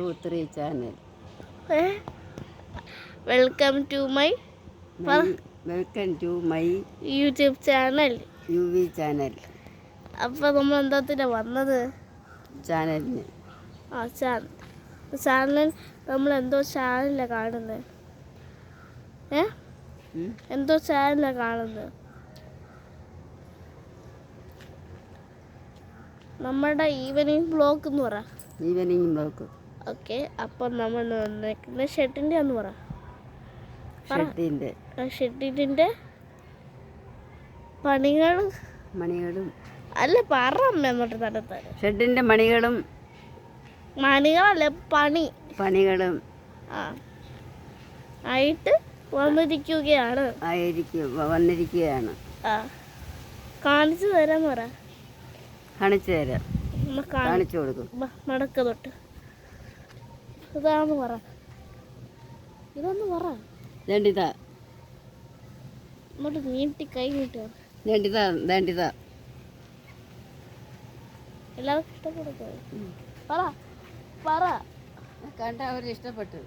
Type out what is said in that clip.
3 channel. Welcome to my YouTube channel UV channel. അപ്പോൾ നമ്മൾ എന്താ വന്നത് ചാനലിന് ചാനൽ നമ്മൾ എന്തോ ചാനലാണ് കാണുന്നത്. എന്തോ ചാനലാണ് കാണുന്നത്. നമ്മുടെ ഈവനിങ് ബ്ലോഗ് എന്ന് പറ. Evening blog. ഓക്കെ. അപ്പം നമ്മൾ വന്നേക്കുന്ന ഷെഡിൻ്റെ എന്ന് പറ. ഷെഡിൻ്റെ മണികളും അല്ല പറ എന്നോട്ട് നടത്താൻ. ഷെഡിൻ്റെ മണികളല്ല പണികളും ആയിട്ട് വന്നിരിക്കുകയാണ്. കാണിച്ചു തരാന്ന് പറ. കാണിച്ചു തരാം. കാണിച്ചു കൊടുക്കും. മടക്ക തൊട്ട് ഇതാന്ന് പറ. ഇതൊന്ന് പറ. ഇങ്ങോട്ട് നീട്ടി കൈ നീട്ടുക. എല്ലാവർക്കും ഇഷ്ടപ്പെടുക. പറ പറ. കണ്ട അവർ ഇഷ്ടപ്പെട്ടു.